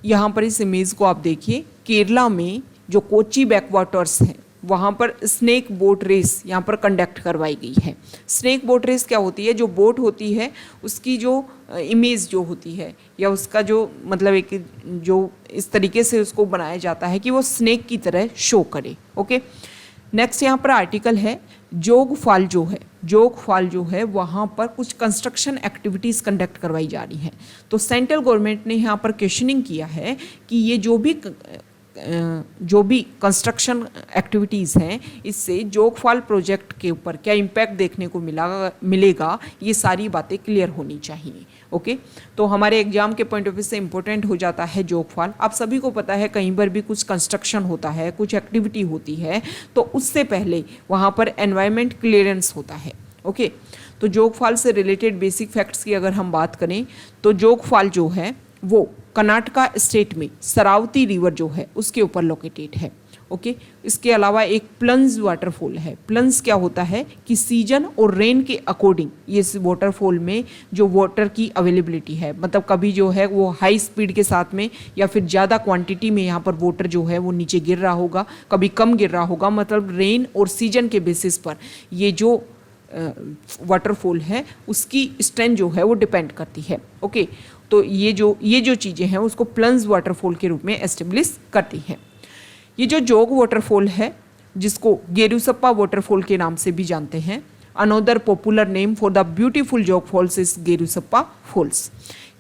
यहाँ पर इस इमेज को आप देखिए, केरला में जो कोची बैकवाटर्स हैं वहाँ पर स्नेक बोट रेस यहाँ पर कंडक्ट करवाई गई है। स्नेक बोट रेस क्या होती है, जो बोट होती है उसकी जो इमेज जो होती है या उसका जो मतलब एक जो इस तरीके से उसको बनाया जाता है कि वो स्नेक की तरह शो करे। ओके, नेक्स्ट यहाँ पर आर्टिकल है जोग फॉल जो है वहाँ पर कुछ कंस्ट्रक्शन एक्टिविटीज़ कंडक्ट करवाई जा रही हैं। तो सेंट्रल गवर्नमेंट ने यहाँ पर क्वेश्चनिंग किया है कि ये जो भी कंस्ट्रक्शन एक्टिविटीज़ हैं इससे जोगफॉल प्रोजेक्ट के ऊपर क्या इम्पैक्ट देखने को मिलेगा, ये सारी बातें क्लियर होनी चाहिए। ओके, तो हमारे एग्जाम के पॉइंट ऑफ व्यू से इंपॉर्टेंट हो जाता है जोगफॉल। आप सभी को पता है कहीं पर भी कुछ कंस्ट्रक्शन होता है, कुछ एक्टिविटी होती है, तो उससे पहले वहाँ पर एनवायरनमेंट क्लियरेंस होता है। ओके, तो जोगफॉल से रिलेटेड बेसिक फैक्ट्स की अगर हम बात करें तो जोगफॉल जो है वो कर्नाटका स्टेट में सरावती रिवर जो है उसके ऊपर लोकेटेड है। ओके, इसके अलावा एक प्लंज वाटरफॉल है। प्लंज क्या होता है कि सीजन और रेन के अकॉर्डिंग ये इस वाटरफॉल में जो वाटर की अवेलेबिलिटी है, मतलब कभी जो है वो हाई स्पीड के साथ में या फिर ज़्यादा क्वांटिटी में यहाँ पर वाटर जो है वो नीचे गिर रहा होगा, कभी कम गिर रहा होगा, मतलब रेन और सीजन के बेसिस पर ये जो वाटरफॉल है उसकी स्ट्रेंथ जो है वो डिपेंड करती है। ओके, तो ये जो चीज़ें हैं उसको प्लंज वाटरफॉल के रूप में एस्टेब्लिश करती हैं। ये जो जोग वाटरफॉल है जिसको गेरुसप्पा वाटरफॉल के नाम से भी जानते हैं, another popular name for the beautiful जोग फॉल्स इज गेरुसप्पा फॉल्स।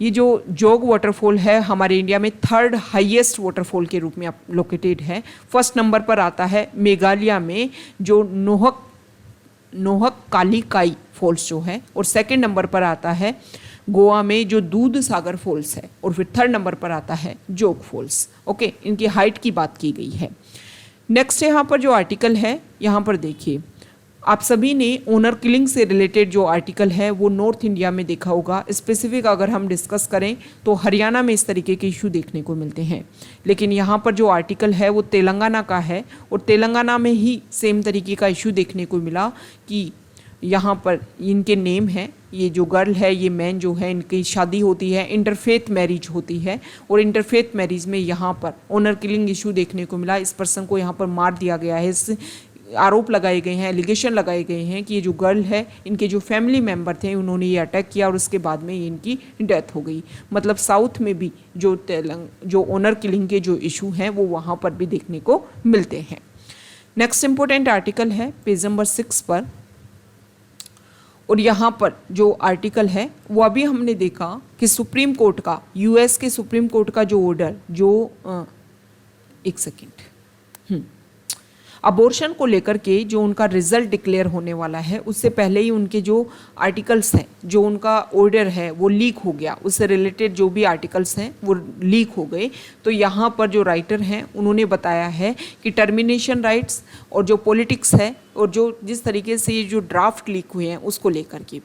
ये जो जोग वाटरफॉल है हमारे इंडिया में थर्ड हाईएस्ट वाटरफॉल के रूप में लोकेटेड है। फर्स्ट नंबर पर आता है मेघालय में जो नोहक कालीकाई फॉल्स जो है, और सेकंड नंबर पर आता है गोवा में जो दूध सागर फॉल्स है, और फिर थर्ड नंबर पर आता है जोग फॉल्स। ओके, इनकी हाइट की बात की गई है। नेक्स्ट यहाँ पर जो आर्टिकल है यहाँ पर देखिए, आप सभी ने ओनर किलिंग से रिलेटेड जो आर्टिकल है वो नॉर्थ इंडिया में देखा होगा। स्पेसिफिक अगर हम डिस्कस करें तो हरियाणा में इस तरीके के इशू देखने को मिलते हैं, लेकिन यहाँ पर जो आर्टिकल है वो तेलंगाना का है, और तेलंगाना में ही सेम तरीके का इशू देखने को मिला कि यहाँ पर इनके नेम है, ये जो गर्ल है ये मैन जो है इनकी शादी होती है, इंटरफेथ मैरिज होती है, और इंटरफेथ मैरिज में यहाँ पर ओनर किलिंग इशू देखने को मिला। इस पर्सन को यहाँ पर मार दिया गया है। इस आरोप लगाए गए हैं, एलिगेशन लगाए गए हैं कि ये जो गर्ल है इनके जो फैमिली मेंबर थे उन्होंने ये अटैक किया और उसके बाद में इनकी डेथ हो गई। मतलब साउथ में भी जो ओनर किलिंग के जो इशू हैं वो वहाँ पर भी देखने को मिलते हैं। नेक्स्ट इंपॉर्टेंट आर्टिकल है पेज नंबर 6 पर, और यहाँ पर जो आर्टिकल है वो अभी हमने देखा कि सुप्रीम कोर्ट का, यूएस के सुप्रीम कोर्ट का जो ऑर्डर जो एक सेकेंड अबॉर्शन को लेकर के जो उनका रिजल्ट डिक्लेयर होने वाला है उससे पहले ही उनके जो आर्टिकल्स हैं, जो उनका ऑर्डर है वो लीक हो गया। उससे रिलेटेड जो भी आर्टिकल्स हैं वो लीक हो गए। तो यहाँ पर जो राइटर हैं उन्होंने बताया है कि टर्मिनेशन राइट्स और जो पॉलिटिक्स है और जो जिस तरीके से ये जो ड्राफ्ट लीक हुए हैं उसको लेकर के,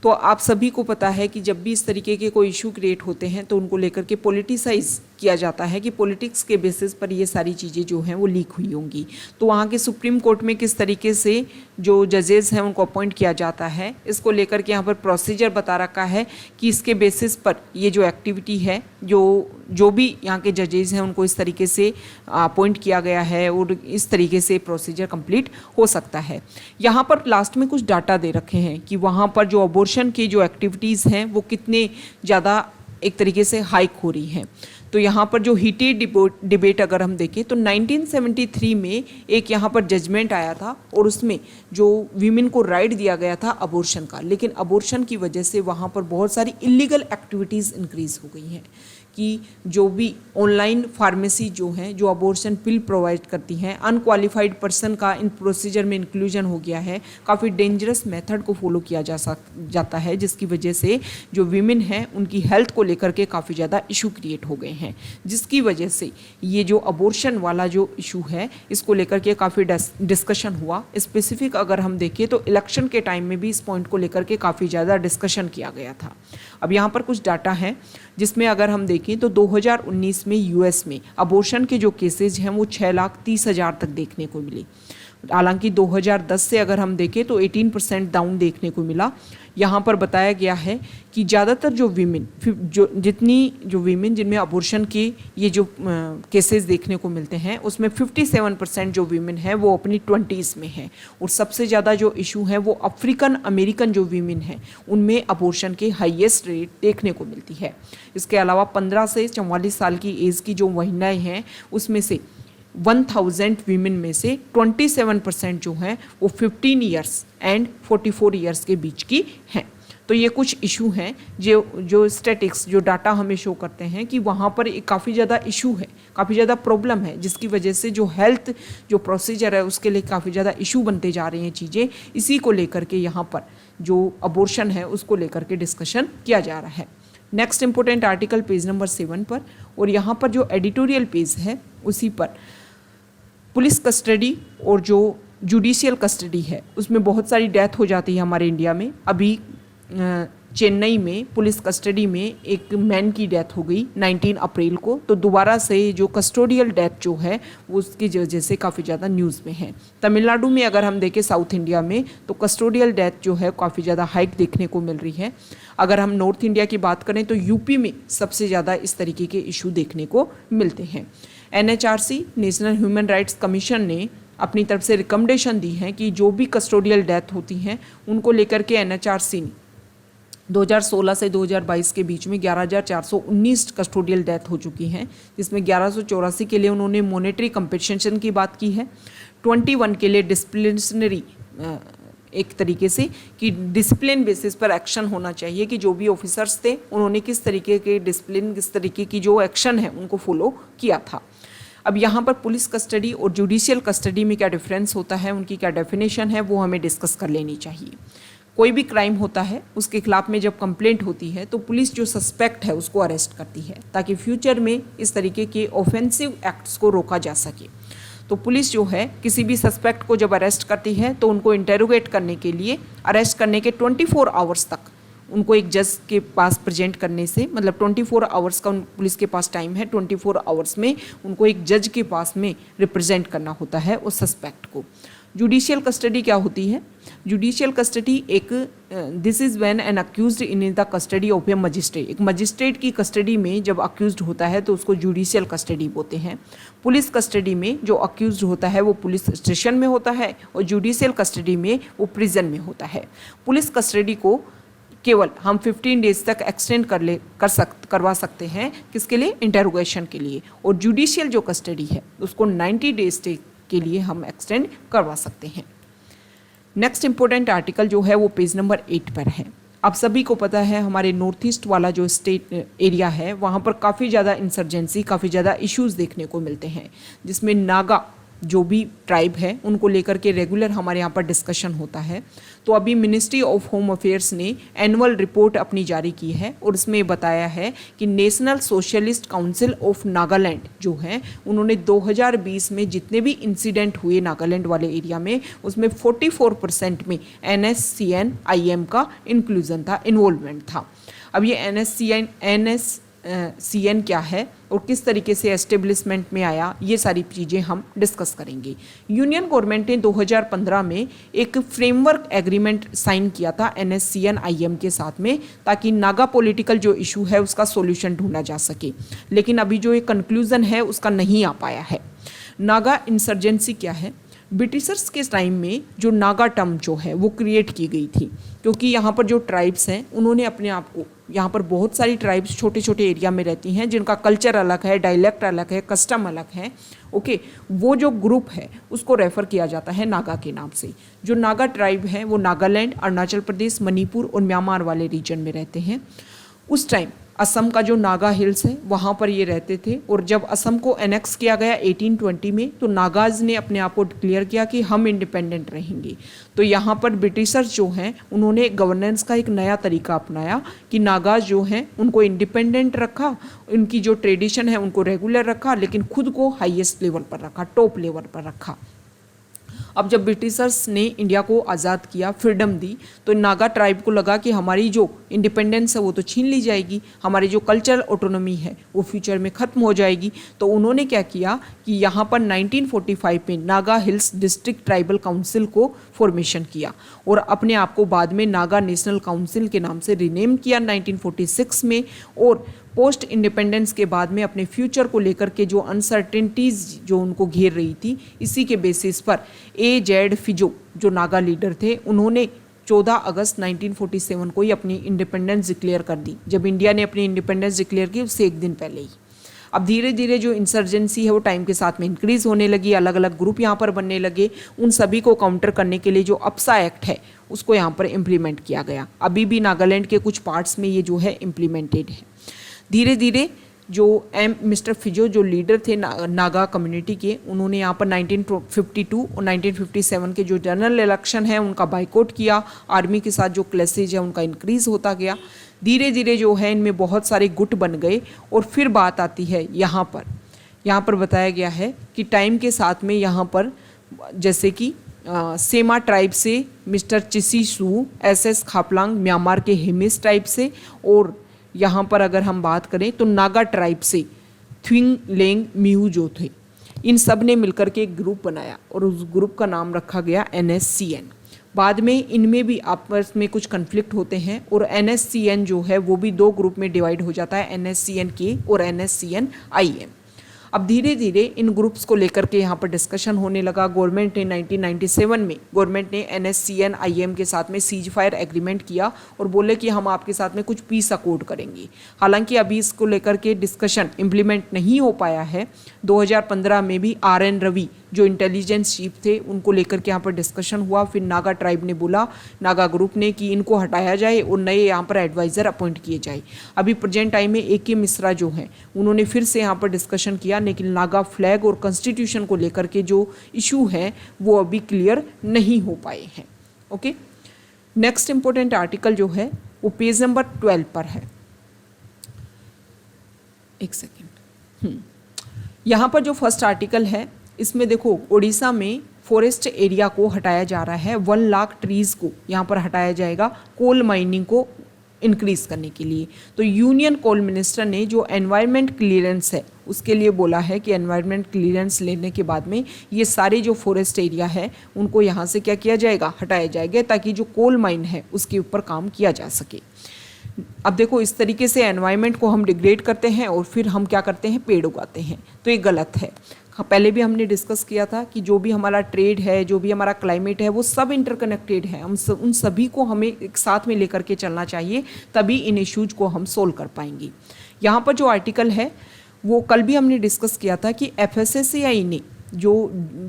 तो आप सभी को पता है कि जब भी इस तरीके के कोई इशू क्रिएट होते हैं तो उनको लेकर के पॉलिटिसाइज किया जाता है कि पॉलिटिक्स के बेसिस पर ये सारी चीज़ें जो हैं वो लीक हुई होंगी। तो वहाँ के सुप्रीम कोर्ट में किस तरीके से जो जजेस हैं उनको अपॉइंट किया जाता है, इसको लेकर के यहाँ पर प्रोसीजर बता रखा है कि इसके बेसिस पर ये जो एक्टिविटी है, जो भी यहाँ के जजेस हैं उनको इस तरीके से अपॉइंट किया गया है और इस तरीके से प्रोसीजर कंप्लीट हो सकता है। यहाँ पर लास्ट में कुछ डाटा दे रखे हैं कि वहाँ पर जो अबॉर्शन की जो एक्टिविटीज़ हैं वो कितने ज़्यादा एक तरीके से हाइक हो रही हैं। तो यहाँ पर जो हीटेड डिबेट अगर हम देखें तो 1973 में एक यहाँ पर जजमेंट आया था और उसमें जो वीमेन को राइट दिया गया था अबॉर्शन का, लेकिन अबॉर्शन की वजह से वहाँ पर बहुत सारी इलीगल एक्टिविटीज़ इंक्रीज हो गई हैं कि जो भी ऑनलाइन फार्मेसी जो हैं जो अबॉर्शन पिल प्रोवाइड करती हैं, अनक्वालिफाइड पर्सन का इन प्रोसीजर में इंक्लूजन हो गया है, काफ़ी डेंजरस मेथड को फॉलो किया जाता है, जिसकी वजह से जो वीमेन हैं उनकी हेल्थ को लेकर के काफ़ी ज़्यादा इशू क्रिएट हो गए हैं, जिसकी वजह से ये जो अबॉर्शन वाला जो इशू है इसको लेकर के काफ़ी डिस्कशन हुआ। स्पेसिफिक अगर हम देखें तो इलेक्शन के टाइम में भी इस पॉइंट को लेकर के काफ़ी ज़्यादा डिस्कशन किया गया था। अब यहाँ पर कुछ डाटा है जिसमें अगर हम देखें तो 2019 में यूएस में अबॉर्शन के जो केसेज हैं वो 6,30,000 तक देखने को मिले। हालांकि 2010 से अगर हम देखें तो 18% डाउन देखने को मिला। यहाँ पर बताया गया है कि ज़्यादातर जो वीमेन जिनमें अबॉर्शन के ये जो केसेस देखने को मिलते हैं उसमें 57% जो वीमेन है वो अपनी 20s में है, और सबसे ज़्यादा जो इशू है वो अफ्रीकन अमेरिकन जो वीमेन है उनमें अबॉर्शन के हाईएस्ट रेट देखने को मिलती है। इसके अलावा 15 से 44 साल की एज की जो महिलाएँ हैं उसमें से 1000 वीमेन में से 27% जो हैं वो 15 ईयर्स एंड 44 ईयर्स के बीच की हैं। तो ये कुछ इशू हैं जो स्टैटिक्स जो डाटा हमें शो करते हैं कि वहाँ पर एक काफ़ी ज़्यादा इशू है, काफ़ी ज़्यादा प्रॉब्लम है, जिसकी वजह से जो हेल्थ जो प्रोसीजर है उसके लिए काफ़ी ज़्यादा इशू बनते जा रही हैं चीज़ें। इसी को लेकर के यहाँ पर जो अबॉर्शन है उसको लेकर के डिस्कशन किया जा रहा है। Next important article page number 7 पर, और यहाँ पर जो एडिटोरियल पेज है उसी पर पुलिस कस्टडी और जो जुडिशियल कस्टडी है उसमें बहुत सारी डेथ हो जाती है हमारे इंडिया में। अभी चेन्नई में पुलिस कस्टडी में एक मैन की डेथ हो गई 19 अप्रैल को, तो दोबारा से जो कस्टोडियल डेथ जो है वो उसकी वजह से काफ़ी ज़्यादा न्यूज़ में है। तमिलनाडु में अगर हम देखें साउथ इंडिया में तो कस्टोडियल डेथ जो है काफ़ी ज़्यादा हाइक देखने को मिल रही है। अगर हम नॉर्थ इंडिया की बात करें तो यूपी में सबसे ज़्यादा इस तरीके के इशू देखने को मिलते हैं। NHRC national human rights commission ने अपनी तरफ से रिकमेंडेशन दी है कि जो भी कस्टोडियल डेथ होती हैं उनको लेकर के NHRC ने 2016 से 2022 के बीच में 11,419 कस्टोडियल डेथ हो चुकी हैं, जिसमें 1184 के लिए उन्होंने मॉनेटरी कंपनसेशन की बात की है, 21 के लिए डिसिप्लिनरी एक तरीके से कि डिसिप्लिन बेसिस पर एक्शन होना चाहिए कि जो भी ऑफिसर्स थे उन्होंने किस तरीके के डिसिप्लिन किस तरीके की जो एक्शन है उनको फॉलो किया था। अब यहाँ पर पुलिस कस्टडी और जुडिशियल कस्टडी में क्या डिफरेंस होता है, उनकी क्या डेफिनेशन है वो हमें डिस्कस कर लेनी चाहिए। कोई भी क्राइम होता है उसके खिलाफ में जब कंप्लेंट होती है तो पुलिस जो सस्पेक्ट है उसको अरेस्ट करती है ताकि फ्यूचर में इस तरीके के ऑफेंसिव एक्ट्स को रोका जा सके। तो पुलिस जो है किसी भी सस्पेक्ट को जब अरेस्ट करती है तो उनको इंटेरोगेट करने के लिए अरेस्ट करने के 24 आवर्स तक उनको एक जज के पास प्रेजेंट करने से, मतलब 24 आवर्स का पुलिस के पास टाइम है, 24 आवर्स में उनको एक जज के पास में रिप्रेजेंट करना होता है उस सस्पेक्ट को। जुडिशियल कस्टडी क्या होती है? जुडिशियल कस्टडी एक this is when an accused in the custody of A magistrate, एक मजिस्ट्रेट की कस्टडी में जब अक्यूज्ड होता है तो उसको जुडिशियल कस्टडी बोलते हैं। पुलिस कस्टडी में जो अक्यूज्ड होता है वो पुलिस स्टेशन में होता है और जुडिशियल कस्टडी में वो प्रिजन में होता है। पुलिस कस्टडी को केवल हम 15 डेज तक एक्सटेंड करवा सकते हैं, किसके लिए? इंटेरोगेशन के लिए। और जुडिशियल जो कस्टडी है उसको 90 डेज के लिए हम एक्सटेंड करवा सकते हैं। नेक्स्ट इंपॉर्टेंट आर्टिकल जो है वो पेज नंबर 8 पर है। आप सभी को पता है हमारे नॉर्थ ईस्ट वाला जो स्टेट एरिया है वहाँ पर काफ़ी ज़्यादा इंसर्जेंसी, काफ़ी ज़्यादा इश्यूज़ देखने को मिलते हैं, जिसमें नागा जो भी ट्राइब है उनको लेकर के रेगुलर हमारे यहाँ पर डिस्कशन होता है। तो अभी मिनिस्ट्री ऑफ होम अफेयर्स ने एनुअल रिपोर्ट अपनी जारी की है और उसमें बताया है कि national socialist council of Nagaland जो है उन्होंने 2020 में जितने भी इंसिडेंट हुए नागालैंड वाले एरिया में उसमें 44% में NSCN-IM का इंक्लूजन था, इन्वॉल्वमेंट था। अब ये NSCN क्या है और किस तरीके से एस्टेब्लिशमेंट में आया, ये सारी चीज़ें हम डिस्कस करेंगे। यूनियन गवर्नमेंट ने 2015 में एक फ्रेमवर्क एग्रीमेंट साइन किया था NSCN-IM के साथ में, ताकि नागा पॉलिटिकल जो इशू है उसका सॉल्यूशन ढूंढा जा सके, लेकिन अभी जो एक कंक्लूजन है उसका नहीं आ पाया है। नागा इंसर्जेंसी क्या है? ब्रिटिशर्स के टाइम में जो नागा टर्म जो है वो क्रिएट की गई थी, क्योंकि यहाँ पर जो ट्राइब्स हैं उन्होंने अपने आप को, यहाँ पर बहुत सारी ट्राइब्स छोटे छोटे एरिया में रहती हैं जिनका कल्चर अलग है, डायलेक्ट अलग है, कस्टम अलग है। ओके, वो जो ग्रुप है उसको रेफर किया जाता है नागा के नाम से। जो नागा ट्राइब है वो नागालैंड, अरुणाचल प्रदेश, मणिपुर और म्यांमार वाले रीजन में रहते हैं। उस टाइम असम का जो नागा हिल्स है वहाँ पर ये रहते थे, और जब असम को एनेक्स किया गया 1820 में, तो नागाज ने अपने आप को डिक्लेयर किया कि हम इंडिपेंडेंट रहेंगे। तो यहाँ पर ब्रिटिशर्स जो हैं उन्होंने गवर्नेंस का एक नया तरीका अपनाया कि नागाज जो हैं उनको इंडिपेंडेंट रखा, उनकी जो ट्रेडिशन है उनको रेगुलर रखा, लेकिन खुद को हाईएस्ट लेवल पर रखा, टॉप लेवल पर रखा। अब जब ब्रिटिशर्स ने इंडिया को आज़ाद किया, फ्रीडम दी, तो नागा ट्राइब को लगा कि हमारी जो इंडिपेंडेंस है वो तो छीन ली जाएगी, हमारी जो कल्चरल ऑटोनॉमी है वो फ्यूचर में ख़त्म हो जाएगी। तो उन्होंने क्या किया कि यहाँ पर 1945 में Naga hills district tribal council को फॉर्मेशन किया, और अपने आप को बाद में नागा नेशनल काउंसिल के नाम से रिनेम किया 1946 में। और पोस्ट इंडिपेंडेंस के बाद में अपने फ्यूचर को लेकर के जो अनसर्टेनिटीज़ जो उनको घेर रही थी, इसी के बेसिस पर जेड फिजो जो नागा लीडर थे, उन्होंने 14 अगस्त 1947 को ही अपनी इंडिपेंडेंस डिक्लेयर कर दी। जब इंडिया ने अपनी इंडिपेंडेंस डिक्लेयर की उससे एक दिन पहले ही। अब धीरे धीरे जो इंसर्जेंसी है वो टाइम के साथ में इंक्रीज़ होने लगी, अलग अलग ग्रुप यहाँ पर बनने लगे। उन सभी को काउंटर करने के लिए जो अपसा एक्ट है उसको यहाँ पर इम्प्लीमेंट किया गया। अभी भी नागालैंड के कुछ पार्ट्स में ये जो है इम्प्लीमेंटेड है। धीरे धीरे जो मिस्टर फिजो जो लीडर थे नागा कम्युनिटी के, उन्होंने यहाँ पर 1952 और 1957 के जो जनरल इलेक्शन है उनका बाइकआउट किया। आर्मी के साथ जो क्लैशेज है उनका इंक्रीज़ होता गया। धीरे धीरे जो है इनमें बहुत सारे गुट बन गए। और फिर बात आती है यहाँ पर बताया गया है कि टाइम के साथ में यहाँ पर जैसे कि सेमा ट्राइब से मिस्टर चिसी सू, एसएस खापलांग म्यांमार के हिमिस ट्राइब से, और यहाँ पर अगर हम बात करें तो नागा ट्राइब से थ्विंग लेंग मिहू जो थे, इन सब ने मिलकर के एक ग्रुप बनाया और उस ग्रुप का नाम रखा गया NSCN। बाद में इनमें भी आपस में कुछ कन्फ्लिक्ट होते हैं और NSCN जो है वो भी दो ग्रुप में डिवाइड हो जाता है, NSCN-K और NSCN-IM। अब धीरे धीरे इन ग्रुप्स को लेकर के यहाँ पर डिस्कशन होने लगा। गवर्नमेंट ने 1997 में गवर्नमेंट ने NSCN-IM के साथ में सीज फायर एग्रीमेंट किया और बोले कि हम आपके साथ में कुछ पीस अकॉर्ड करेंगे। हालांकि अभी इसको लेकर के डिस्कशन इम्प्लीमेंट नहीं हो पाया है। 2015 में भी RN रवि जो इंटेलिजेंस चीफ थे उनको लेकर के यहाँ पर डिस्कशन हुआ। फिर नागा ट्राइब ने बोला, नागा ग्रुप ने, कि इनको हटाया जाए और नए यहाँ पर एडवाइज़र अपॉइंट किए जाए। अभी प्रेजेंट टाइम में AK मिश्रा जो हैं उन्होंने फिर से यहाँ पर डिस्कशन किया, लेकिन नागा फ्लैग और कॉन्स्टिट्यूशन को लेकर के जो इशू है वो अभी क्लियर नहीं हो पाए हैं। ओके, नेक्स्ट इंपॉर्टेंट आर्टिकल जो है वो पेज नंबर 12 पर है। एक सेकेंड, यहाँ पर जो फर्स्ट आर्टिकल है इसमें देखो, उड़ीसा में फॉरेस्ट एरिया को हटाया जा रहा है, 1 लाख ट्रीज़ को यहाँ पर हटाया जाएगा कोल माइनिंग को इंक्रीज़ करने के लिए। तो यूनियन कोल मिनिस्टर ने जो एनवायरनमेंट क्लियरेंस है उसके लिए बोला है कि एनवायरनमेंट क्लियरेंस लेने के बाद में ये सारे जो फॉरेस्ट एरिया है उनको यहाँ से क्या किया जाएगा, हटाया जाएगा, ताकि जो कोल माइन है उसके ऊपर काम किया जा सके। अब देखो, इस तरीके से एनवायरनमेंट को हम डिग्रेड करते हैं और फिर हम क्या करते हैं, पेड़ उगाते हैं, तो ये गलत है। पहले भी हमने डिस्कस किया था कि जो भी हमारा ट्रेड है, जो भी हमारा क्लाइमेट है, वो सब इंटरकनेक्टेड है। उन सभी को हमें एक साथ में लेकर के चलना चाहिए, तभी इन इश्यूज को हम सोल्व कर पाएंगे। यहाँ पर जो आर्टिकल है वो कल भी हमने डिस्कस किया था कि FSSAI ने जो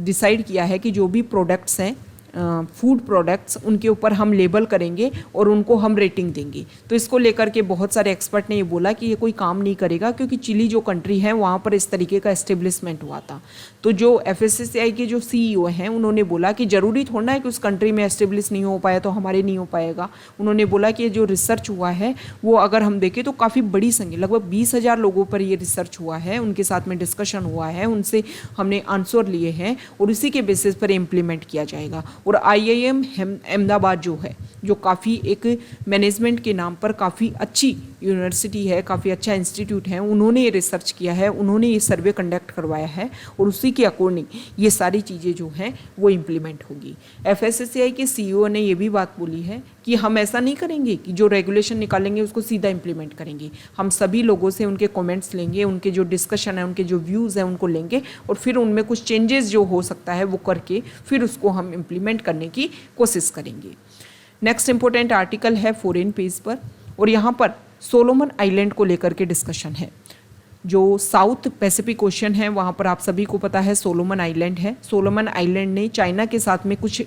डिसाइड किया है कि जो भी प्रोडक्ट्स हैं, फूड प्रोडक्ट्स, उनके ऊपर हम लेबल करेंगे और उनको हम रेटिंग देंगे। तो इसको लेकर के बहुत सारे एक्सपर्ट ने ये बोला कि ये कोई काम नहीं करेगा, क्योंकि चिली जो कंट्री है वहाँ पर इस तरीके का एस्टेब्लिशमेंट हुआ था। तो जो FSSAI के जो CEO हैं उन्होंने बोला कि ज़रूरी थोड़ा है कि उस कंट्री में एस्टेब्लिश नहीं हो पाया तो हमारे नहीं हो पाएगा। उन्होंने बोला कि जो रिसर्च हुआ है वो अगर हम देखें तो काफ़ी बड़ी संख्या, लगभग 20,000 लोगों पर ये रिसर्च हुआ है, उनके साथ में डिस्कशन हुआ है, उनसे हमने आंसर लिए हैं और इसी के बेसिस पर इम्प्लीमेंट किया जाएगा। और IIM अहमदाबाद जो है, जो काफ़ी एक मैनेजमेंट के नाम पर काफ़ी अच्छी यूनिवर्सिटी है, काफ़ी अच्छा इंस्टीट्यूट है, उन्होंने ये रिसर्च किया है, उन्होंने ये सर्वे कंडक्ट करवाया है और उसी के अकॉर्डिंग ये सारी चीज़ें जो हैं वो इम्प्लीमेंट होगी। FSSAI के CEO ने ये भी बात बोली है कि हम ऐसा नहीं करेंगे कि जो रेगुलेशन निकालेंगे उसको सीधा इम्प्लीमेंट करेंगे, हम सभी लोगों से उनके कमेंट्स लेंगे, उनके जो डिस्कशन है, उनके जो व्यूज़ हैं उनको लेंगे और फिर उनमें कुछ चेंजेस जो हो सकता है वो करके फिर उसको हम इम्प्लीमेंट करने की कोशिश करेंगे। नेक्स्ट इंपॉर्टेंट आर्टिकल है फॉरेन पेज पर और यहाँ पर सोलोमन आइलैंड को लेकर के डिस्कशन है। जो साउथ पैसिफिक ओशन है वहाँ पर आप सभी को पता है सोलोमन आइलैंड है। सोलोमन आइलैंड ने चाइना के साथ में कुछ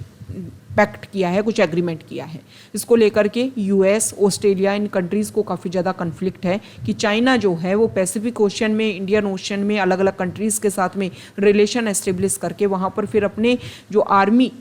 पैक्ट किया है, कुछ एग्रीमेंट किया है। इसको लेकर के US, ऑस्ट्रेलिया, इन कंट्रीज़ को काफ़ी ज़्यादा कन्फ्लिक्ट है कि चाइना जो है वो पैसिफिक ओशन में, इंडियन ओशन में अलग अलग कंट्रीज़ के साथ में रिलेशन एस्टेब्लिश करके वहाँ पर फिर अपने जो आर्मी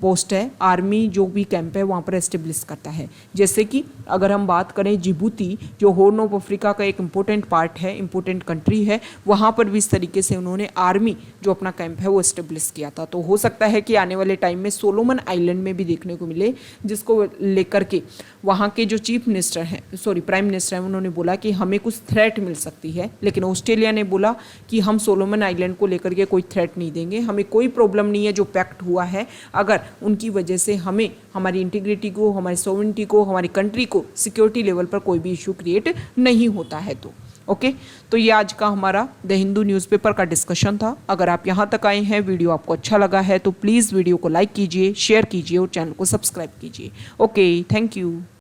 पोस्ट है, आर्मी जो भी कैंप है वहाँ पर एस्टेब्लिश करता है। जैसे कि अगर हम बात करें जिबूती, जो हॉर्न ऑफ अफ्रीका का एक इम्पोर्टेंट पार्ट है, इम्पोर्टेंट कंट्री है, वहाँ पर भी इस तरीके से उन्होंने आर्मी जो अपना कैंप है वो एस्टेब्लिश किया था। तो हो सकता है कि आने वाले टाइम में सोलोमन आइलैंड में भी देखने को मिले, जिसको लेकर के वहाँ के जो चीफ मिनिस्टर हैं, प्राइम मिनिस्टर हैं, उन्होंने बोला कि हमें कुछ थ्रेट मिल सकती है। लेकिन ऑस्ट्रेलिया ने बोला कि हम सोलोमन आइलैंड को लेकर के कोई थ्रेट नहीं देंगे, हमें कोई प्रॉब्लम नहीं है जो पैक्ट हुआ है, अगर उनकी वजह से हमें हमारी इंटीग्रिटी को, हमारी सॉवरेनिटी को, हमारी कंट्री को सिक्योरिटी लेवल पर कोई भी इशू क्रिएट नहीं होता है। तो ओके, तो ये आज का हमारा द हिंदू न्यूज़पेपर का डिस्कशन था। अगर आप यहाँ तक आए हैं, वीडियो आपको अच्छा लगा है तो प्लीज़ वीडियो को लाइक कीजिए, शेयर कीजिए और चैनल को सब्सक्राइब कीजिए। Okay, thank you.